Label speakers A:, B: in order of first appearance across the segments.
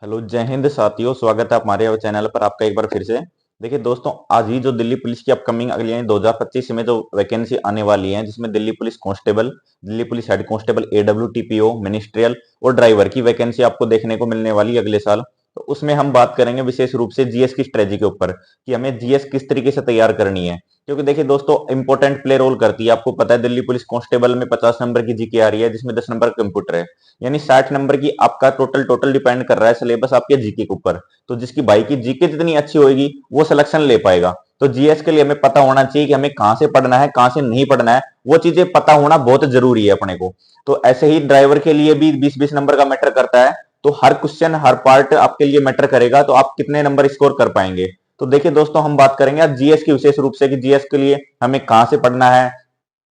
A: Hello, जय हिंद साथियों। स्वागत है हमारे चैनल पर आपका एक बार फिर से। देखिए दोस्तों, आज ही जो दिल्ली पुलिस की अपकमिंग अगली यानी 2025 में जो वैकेंसी आने वाली है, जिसमें Delhi police constable, Delhi police head constable, AWTPO, ministerial और ड्राइवर की वैकेंसी आपको देखने को मिलने वाली है अगले साल। तो उसमें हम बात करेंगे विशेष रूप से जीएस की स्ट्रेटजी के ऊपर कि हमें जीएस किस तरीके से तैयार करनी है। क्योंकि देखिए दोस्तों, इंपॉर्टेंट प्ले रोल करती है। आपको पता है दिल्ली पुलिस कांस्टेबल में 50 नंबर की जीके आ रही है, जिसमें 10 नंबर कंप्यूटर है, यानी 60 नंबर की आपका टोटल डिपेंड कर रहा है सिलेबस आपके जीके के ऊपर। तो जिसकी भाई की जीके जितनी अच्छी होगी वो सिलेक्शन ले पाएगा। तो जीएस के लिए हमें पता होना चाहिए कि हमें कहां से पढ़ना है, कहां से नहीं पढ़ना है, वो चीजें पता होना बहुत जरूरी है अपने को। तो ऐसे ही ड्राइवर के लिए भी 20-20 नंबर का मैटर करता है। तो हर क्वेश्चन हर पार्ट आपके लिए मैटर करेगा, तो आप कितने नंबर स्कोर कर पाएंगे। तो देखिए दोस्तों, हम बात करेंगे आज जीएस की विशेष रूप से कि जीएस के लिए हमें कहां से पढ़ना है,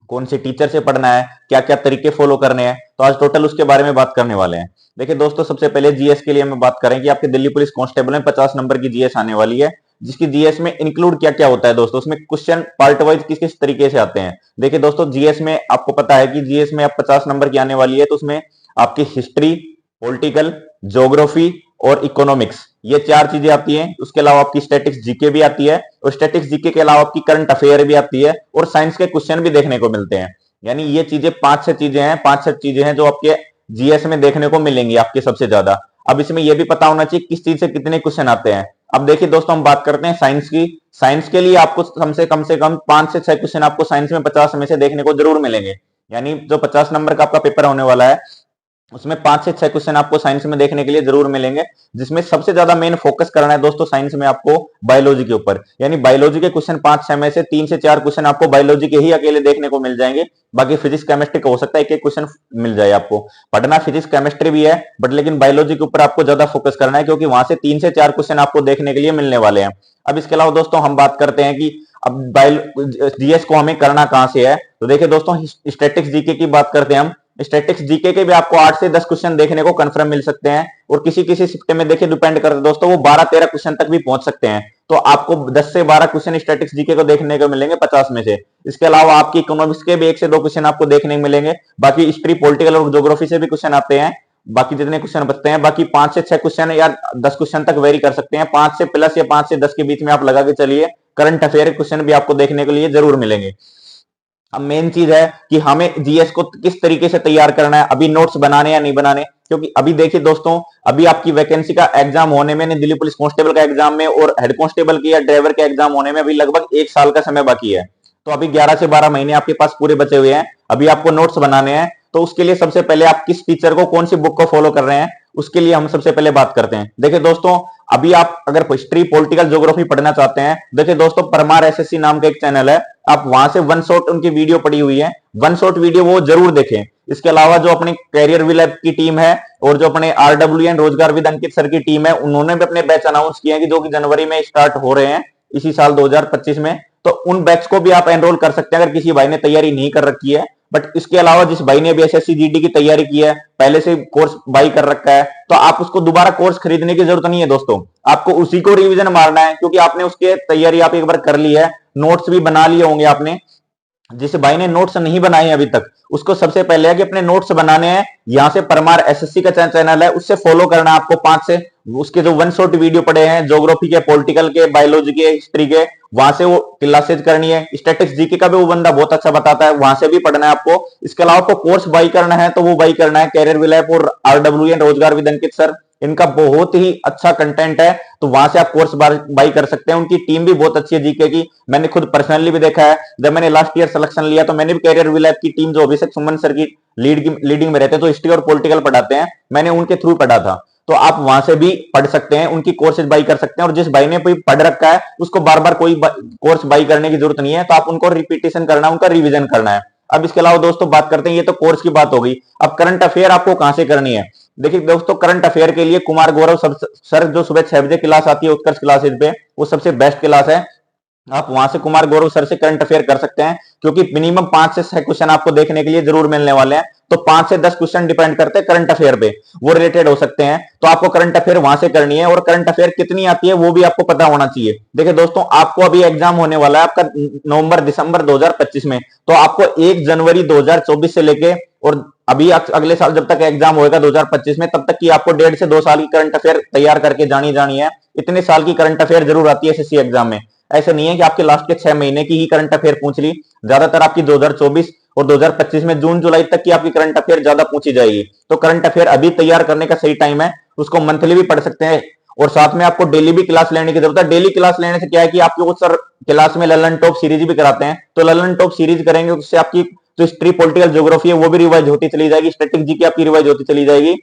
A: कौन से टीचर से पढ़ना है, क्या क्या तरीके फॉलो करने हैं। तो आज टोटल उसके बारे में बात करने वाले हैं। देखिए दोस्तों, सबसे पहले जीएस के लिए हम बात करें कि आपके दिल्ली पुलिस कांस्टेबल में 50 नंबर की जीएस आने वाली है, जिसकी जीएस में इंक्लूड क्या क्या होता है दोस्तों, उसमें क्वेश्चन पार्ट वाइज किस किस तरीके से आते हैं। देखिए दोस्तों, जीएस में आपको पता है कि जीएस में आप 50 नंबर की आने वाली है, तो उसमें आपकी हिस्ट्री, पॉलिटिकल, ज्योग्राफी और इकोनॉमिक्स, ये चार चीजें आती हैं। उसके अलावा आपकी स्टैटिक्स जीके भी आती है, और स्टैटिक्स जीके के अलावा आपकी करंट अफेयर भी आती है, और साइंस के क्वेश्चन भी देखने को मिलते हैं। यानी ये चीजें पांच छह चीजें हैं जो आपके जीएस में देखने को मिलेंगी आपके सबसे ज्यादा। अब इसमें यह भी पता होना चाहिए किस चीज से कितने क्वेश्चन आते हैं। अब देखिए दोस्तों, हम बात करते हैं साइंस की। साइंस के लिए आपको कम से कम 5 से 6 क्वेश्चन आपको साइंस में 50 में से देखने को जरूर मिलेंगे। यानी जो 50 नंबर का आपका पेपर होने वाला है, उसमें 5 से 6 क्वेश्चन आपको साइंस में देखने के लिए जरूर मिलेंगे, जिसमें सबसे ज्यादा मेन फोकस करना है दोस्तों साइंस में आपको बायोलॉजी के ऊपर। यानी बायोलॉजी के क्वेश्चन 5-6 में से 3 से 4 क्वेश्चन आपको बायोलॉजी के ही अकेले देखने को मिल जाएंगे। बाकी फिजिक्स केमिस्ट्री का हो सकता है एक एक क्वेश्चन मिल जाए आपको। पढ़ना फिजिक्स केमिस्ट्री भी है, बट लेकिन बायोलॉजी के ऊपर आपको ज्यादा फोकस करना है, क्योंकि वहां से 3 से 4 क्वेश्चन आपको देखने के लिए मिलने वाले हैं। अब इसके अलावा दोस्तों हम बात करते हैं कि अब जीएस को हमें करना कहां से है। तो देखिए दोस्तों, स्टैटिक्स जीके की बात करते हैं हम। स्टैटिक्स जीके के भी आपको 8 से 10 क्वेश्चन देखने को कंफर्म मिल सकते हैं, और किसी किसी शिफ्ट में देखिए डिपेंड करते हैं दोस्तों, वो 12-13 क्वेश्चन तक भी पहुंच सकते हैं। तो आपको 10 से 12 क्वेश्चन स्टैटिक्स जीके को देखने को मिलेंगे 50 में से। इसके अलावा आपकी इकोनॉमिक्स के भी 1 से 2 क्वेश्चन आपको देखने को मिलेंगे। बाकी हिस्ट्री, पॉलिटिकल और ज्योग्राफी से भी क्वेश्चन आते हैं। बाकी जितने क्वेश्चन बचते हैं, बाकी 5 से 6 क्वेश्चन या 10 क्वेश्चन तक वेरी कर सकते हैं। 5 से प्लस या 5 से 10 के बीच में आप लगा के चलिए, करंट अफेयर क्वेश्चन भी आपको देखने के लिए जरूर मिलेंगे। अब मेन चीज है कि हमें जीएस को किस तरीके से तैयार करना है, अभी नोट्स बनाने या नहीं बनाने। क्योंकि अभी देखिए दोस्तों, अभी आपकी वैकेंसी का एग्जाम होने में, दिल्ली पुलिस कांस्टेबल का एग्जाम में और हेड कांस्टेबल की या ड्राइवर के एग्जाम होने में अभी लगभग 1 साल का समय बाकी है। तो अभी 11 से 12 महीने आपके पास पूरे बचे हुए हैं। अभी आपको नोट्स बनाने हैं, तो उसके लिए सबसे पहले आप किस टीचर को, कौन सी बुक को फॉलो कर रहे हैं, उसके लिए हम सबसे पहले बात करते हैं। देखिए दोस्तों, अभी आप अगर हिस्ट्री, पॉलिटिकल, ज्योग्राफी पढ़ना चाहते हैं, देखिए दोस्तों, परमार एसएससी नाम का एक चैनल है, आप वहां से वन शॉट उनकी वीडियो पड़ी हुई है, वन शॉट वीडियो वो जरूर देखें। इसके अलावा जो अपनी कैरियर विल की टीम है, और जो अपने आरडब्ल्यू एंड रोजगार विद अंकित सर की टीम है, उन्होंने भी अपने बैच अनाउंस किए हैं कि जो कि जनवरी में स्टार्ट हो रहे हैं इसी साल 2025 में। तो उन बैच को भी आप एनरोल कर सकते हैं अगर किसी भाई ने तैयारी नहीं कर रखी है। बट इसके अलावा जिस भाई ने भी एसएससी जीडी की तैयारी की है, पहले से कोर्स बाई कर रखा है, तो आप उसको दोबारा कोर्स खरीदने की जरूरत नहीं है दोस्तों। आपको उसी को रिवीजन मारना है, क्योंकि आपने उसके तैयारी आप एक बार कर ली है, नोट्स भी बना लिए होंगे आपने। जिस भाई ने नोट्स नहीं बनाए अभी तक, उसको सबसे पहले है कि अपने नोट्स बनाने हैं। यहां से परमार एसएससी का चैनल है, उससे फॉलो करना है आपको। 5 से उसके जो वन शॉट वीडियो पड़े हैं, ज्योग्राफी के, पॉलिटिकल के, बायोलॉजी के, हिस्ट्री के, वहां से वो क्लासेज करनी है। स्टैटिक्स जीके का भी वो बंदा बहुत अच्छा बताता है, वहां से भी पढ़ना है आपको। इसके अलावा आपको कोर्स बाई करना है, तो वो बाई करना है कैरियर विल ऐप और आरडब्ल्यू एंड रोजगार विद अंकित सर, इनका बहुत ही अच्छा कंटेंट है। तो वहां से आप कोर्स बाई कर सकते हैं। उनकी टीम भी बहुत अच्छी है जीके की, मैंने खुद पर्सनली भी देखा है। जब मैंने लास्ट ईयर सिलेक्शन लिया, तो मैंने भी कैरियर विल ऐप की टीम, जो अभिषेक सुमन सर की लीडिंग में रहते हैं, तो हिस्ट्री और पॉलिटिकल पढ़ाते हैं, मैंने उनके थ्रू पढ़ा था। तो आप वहां से भी पढ़ सकते हैं, उनकी कोर्सेज बाई कर सकते हैं। और जिस भाई ने कोई पढ़ रखा है, उसको बार बार कोई कोर्स बाई करने की जरूरत नहीं है, तो आप उनको रिपीटेशन करना, उनका रिविजन करना है। अब इसके अलावा दोस्तों बात करते हैं, ये तो कोर्स की बात हो गई। अब करंट अफेयर आपको कहां से करनी है। देखिए दोस्तों, करंट अफेयर के लिए कुमार गौरव सर जो सुबह 6 बजे क्लास आती है उत्कर्ष क्लासेज पे, वो सबसे बेस्ट क्लास है। आप वहां से कुमार गौरव सर से करंट अफेयर कर सकते हैं, क्योंकि मिनिमम 5 से 6 क्वेश्चन आपको देखने के लिए जरूर मिलने वाले हैं। तो 5 से 10 क्वेश्चन डिपेंड करते हैं करंट अफेयर पे, वो रिलेटेड हो सकते हैं। तो आपको करंट अफेयर वहां से करनी है, और करंट अफेयर कितनी आती है वो भी आपको पता होना चाहिए। देखिए दोस्तों, आपको अभी एग्जाम होने वाला है आपका नवंबर दिसंबर 2025 में, तो आपको 1 जनवरी 2024 से लेके और अभी अगले साल जब तक एग्जाम होएगा 2025 में, तब तक की आपको 1.5 से 2 साल की करंट अफेयर तैयार करके जानी है। इतने साल की करंट अफेयर जरूर आती है एसएससी एग्जाम में। ऐसे नहीं है कि आपके लास्ट के 6 महीने की ही करंट अफेयर पूछ ली। ज्यादातर आपकी 2024 और 2025 में जून जुलाई तक की आपकी करंट अफेयर ज्यादा पूछी जाएगी। तो करंट अफेयर अभी तैयार करने का सही टाइम है। उसको मंथली भी पढ़ सकते हैं और साथ में आपको डेली भी क्लास लेने की जरूरत है। डेली क्लास लेने से क्या है कि आपके वो सर क्लास में ललन टॉप सीरीज भी कराते हैं, तो ललन टॉप सीरीज करेंगे उससे आपकी जो हिस्ट्री पॉलिटिकल ज्योग्राफी है वो भी रिवाइज होती चली जाएगी, स्टैटिक जीके आपकी रिवाइज होती चली जाएगी।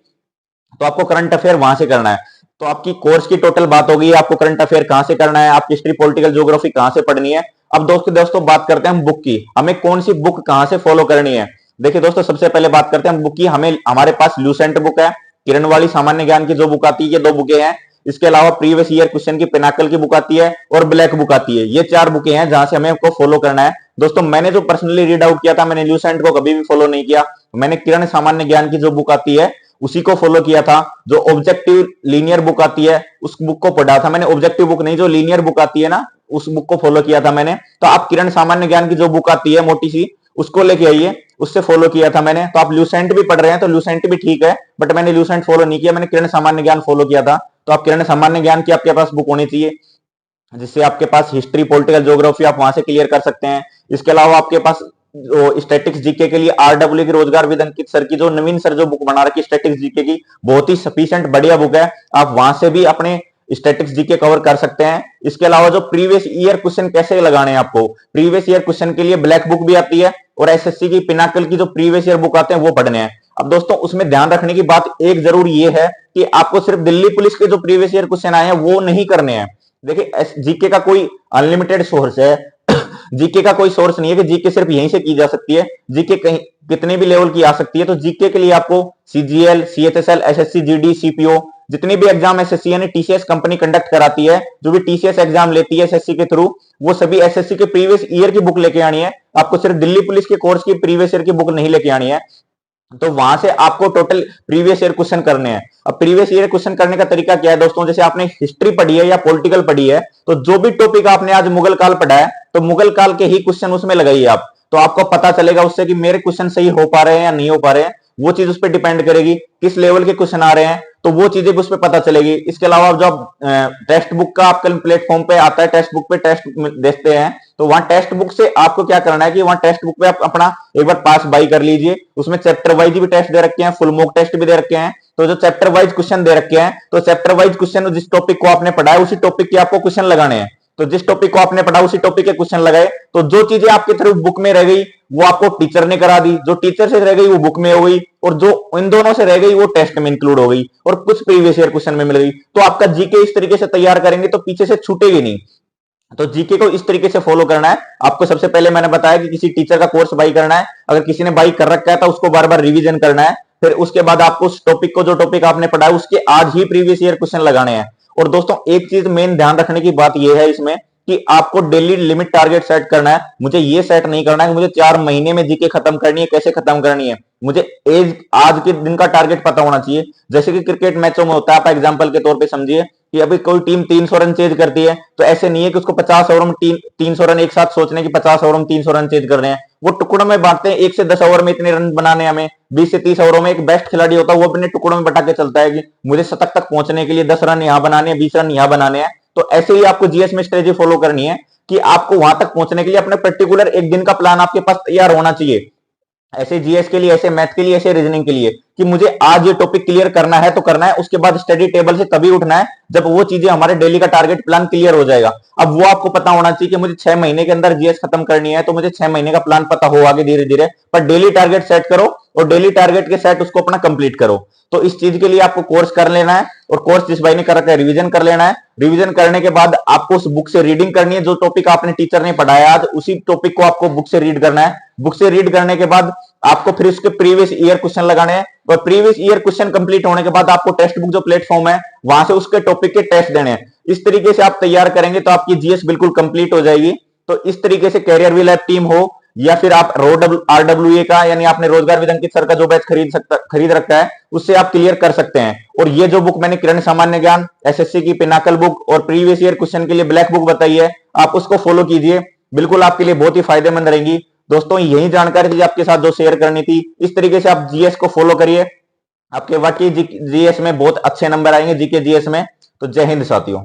A: तो आपको करंट अफेयर वहां से करना है। तो आपकी कोर्स की टोटल बात होगी, आपको करंट अफेयर कहां से करना है, आपकी हिस्ट्री पॉलिटिकल ज्योग्राफी कहां से पढ़नी है। अब दोस्तों बात करते हैं हम बुक की, हमें कौन सी बुक कहां से फॉलो करनी है। देखिए दोस्तों, सबसे पहले बात करते हैं हम बुक की। हमें हमारे पास ल्यूसेंट बुक है, किरण वाली सामान्य ज्ञान की जो बुक आती है, ये 2 बुकें हैं। इसके अलावा प्रीवियस ईयर क्वेश्चन की पिनाकल की बुक आती है और ब्लैक बुक आती है। ये 4 बुकें हैं जहां से हमें को फॉलो करना है। दोस्तों मैंने जो पर्सनली रीड आउट किया था, मैंने ल्यूसेंट को कभी भी फॉलो नहीं किया। मैंने किरण सामान्य ज्ञान की जो बुक आती है उसी को फॉलो किया था। जो ऑब्जेक्टिव लीनियर बुक आती है उस बुक को पढ़ा था मैंने, ऑब्जेक्टिव बुक नहीं, जो लीनियर बुक आती है ना उस बुक को फॉलो किया था मैंने। तो आप किरण सामान्य ज्ञान की जो बुक आती है मोटी सी, उसको लेके आइए, उससे फॉलो किया था मैंने। तो आप ल्यूसेंट भी पढ़ रहे हैं तो ल्यूसेंट भी ठीक है, बट मैंने ल्यूसेंट फॉलो नहीं किया, मैंने किरण सामान्य ज्ञान फॉलो किया था। तो आप किरण सामान्य ज्ञान की आपके पास बुक होनी चाहिए, जिससे आपके पास हिस्ट्री पॉलिटिकल ज्योग्राफी आप वहां से क्लियर कर सकते हैं। इसके अलावा आपके पास जो स्टैटिक्स जीके के लिए आरडब्ल्यू की रोजगार विद अंकित सर की जो नवीन सर जो बुक बना रखी स्टैटिक्स जीके की, बहुत ही सफिशिएंट बढ़िया बुक है। आप वहां से भी अपने स्टैटिक्स जीके कवर कर सकते हैं। इसके अलावा जो प्रीवियस ईयर क्वेश्चन कैसे लगाने हैं आपको, प्रीवियस ईयर क्वेश्चन के लिए ब्लैक बुक भी आती है और एसएससी की पिनाकल की जो प्रीवियस ईयर बुक आते हैं वो पढ़ने हैं। अब दोस्तों उसमें ध्यान रखने की बात एक जरूर ये है कि आपको सिर्फ दिल्ली पुलिस के जो प्रीवियस ईयर क्वेश्चन आए हैं वो नहीं करने हैं। देखिए जीके का कोई अनलिमिटेड सोर्स है, जीके का कोई सोर्स नहीं है कि जीके सिर्फ यहीं से की जा सकती है। जीके कहीं कितने भी लेवल की आ सकती है। तो जीके के लिए आपको CGL, CHSL, SSC, GD, CPO, जितनी भी एग्जाम एसएससी यानी टीसीएस कंपनी कंडक्ट कराती है, जो भी टीसीएस एग्जाम लेती है एसएससी के थ्रू, वो सभी एसएससी के प्रीवियस ईयर की बुक लेके आनी है। आपको सिर्फ दिल्ली पुलिस के कोर्स की प्रीवियस ईयर की बुक नहीं लेके आनी है। तो वहां से आपको टोटल प्रीवियस ईयर क्वेश्चन करने हैं। अब प्रीवियस ईयर क्वेश्चन करने का तरीका क्या है दोस्तों, जैसे आपने हिस्ट्री पढ़ी है या पॉलिटिकल पढ़ी है, तो जो भी टॉपिक आपने आज मुगल काल पढ़ा है तो मुगल काल के ही क्वेश्चन उसमें लगाइए आप। तो आपको पता चलेगा उससे कि मेरे क्वेश्चन सही हो पा रहे हैं या नहीं हो पा रहे हैं। वो चीज उस पर डिपेंड करेगी किस लेवल के क्वेश्चन आ रहे हैं, तो वो चीजें भी उस पर पता चलेगी। इसके अलावा जो टेक्स्ट बुक का आपके प्लेटफॉर्म पे आता है, टेक्स्ट बुक पे टेस्ट देखते हैं, तो वहां टेक्स्ट बुक से आपको क्या करना है कि वहां टेक्स्ट बुक पे आप अपना एक बार पास बाई कर लीजिए। उसमें चैप्टर वाइज भी टेस्ट दे रखे हैं, फुल मॉक टेस्ट भी दे रखे हैं। तो जो चैप्टर वाइज क्वेश्चन दे रखे हैं, तो चैप्टर वाइज क्वेश्चन जिस टॉपिक को आपने पढ़ा है उसी टॉपिक के आपको क्वेश्चन लगाने हैं। तो जिस टॉपिक को आपने पढ़ा उसी टॉपिक के क्वेश्चन लगाए। तो जो चीजें आपके थ्रू बुक में रह गई वो आपको टीचर ने करा दी, जो टीचर से रह गई वो बुक में हो गई, और जो इन दोनों से रह गई वो टेस्ट में इंक्लूड हो गई और कुछ प्रीवियस ईयर क्वेश्चन में मिल गई। तो आपका जीके इस तरीके से तैयार करेंगे तो पीछे से छूटेगी नहीं। तो जीके को इस तरीके से फॉलो करना है आपको। सबसे पहले मैंने बताया कि किसी टीचर का कोर्स बाई करना है, अगर किसी ने बाई कर रखा है तो उसको बार बार रिवीजन करना है। फिर उसके बाद आपको उस टॉपिक को, जो टॉपिक आपने पढ़ा है उसके आज ही प्रीवियस ईयर क्वेश्चन लगाने हैं। और दोस्तों एक चीज मेन ध्यान रखने की बात यह है इसमें कि आपको डेली लिमिट टारगेट सेट करना है। मुझे ये सेट नहीं करना है कि मुझे 4 महीने में जीके खत्म करनी है, कैसे खत्म करनी है। मुझे आज के दिन का टारगेट पता होना चाहिए। जैसे कि क्रिकेट मैचों में होता है, आप एग्जांपल के तौर पे समझिए कि अभी कोई टीम 300 रन चेज करती है, तो ऐसे नहीं है कि उसको 50 ओवर में 300 रन एक साथ सोचने की 50 ओवर में 300 रन चेज कर रहे हैं। वो टुकड़ों में बांटते हैं, 1 से 10 ओवर में इतने रन बनाने हमें, 20 से 30 ओवरों में एक बेस्ट खिलाड़ी होता है वो अपने टुकड़ों में बटा के चलता है कि मुझे शतक तक पहुंचने के लिए 10 रन यहां बनाने हैं, 20 रन यहां बनाने हैं। तो ऐसे ही आपको जीएस में स्ट्रेटेजी फॉलो करनी है कि आपको वहां तक पहुंचने के लिए अपने पर्टिकुलर एक दिन का प्लान आपके पास तैयार होना चाहिए। ऐसे जीएस के लिए, ऐसे मैथ के लिए, ऐसे रीजनिंग के लिए कि मुझे आज ये टॉपिक क्लियर करना है तो करना है। उसके बाद स्टडी टेबल से तभी उठना है जब वो चीजें हमारे डेली का टारगेट प्लान क्लियर हो जाएगा। अब वो आपको पता होना चाहिए कि मुझे 6 महीने के अंदर जीएस खत्म करनी है, तो मुझे 6 महीने का प्लान पता हो आगे धीरे धीरे। पर डेली टारगेट सेट करो और डेली टारगेट के सेट उसको अपना कंप्लीट करो। तो इस चीज के लिए आपको कोर्स कर लेना है, और कोर्स जिस भाई ने कर रखा है रिवीजन कर लेना है। रिवीजन करने के बाद आपको उस बुक से रीडिंग करनी है। जो टॉपिक आपने टीचर ने पढ़ाया आज, उसी टॉपिक को आपको बुक से रीड करना है। बुक से रीड करने के बाद आपको फिर उसके प्रीवियस ईयर क्वेश्चन लगाने हैं, और प्रीवियस ईयर क्वेश्चन कंप्लीट होने के बाद आपको टेक्स्ट बुक जो प्लेटफॉर्म है वहां से उसके टॉपिक के टेस्ट देने हैं। इस तरीके से आप तैयार करेंगे तो आपकी जीएस बिल्कुल कंप्लीट हो जाएगी। तो इस तरीके से कैरियर विल ऐप टीम हो या फिर आप आरडब्ल्यूए का, यानी आपने रोजगार विद अंकित सर का जो बैच खरीद रखा है, उससे आप क्लियर कर सकते हैं। और ये जो बुक मैंने किरण सामान्य ज्ञान, एसएससी की पिनाकल बुक और प्रीवियस ईयर क्वेश्चन के लिए ब्लैक बुक बताई है, आप उसको फॉलो कीजिए, बिल्कुल आपके लिए बहुत ही फायदेमंद रहेंगी। दोस्तों यही जानकारी थी आपके साथ जो शेयर करनी थी। इस तरीके से आप जीएस को फॉलो करिए, आपके वाकई जीएस में बहुत अच्छे नंबर आएंगे, जीके जीएस में। तो जय हिंद साथियों।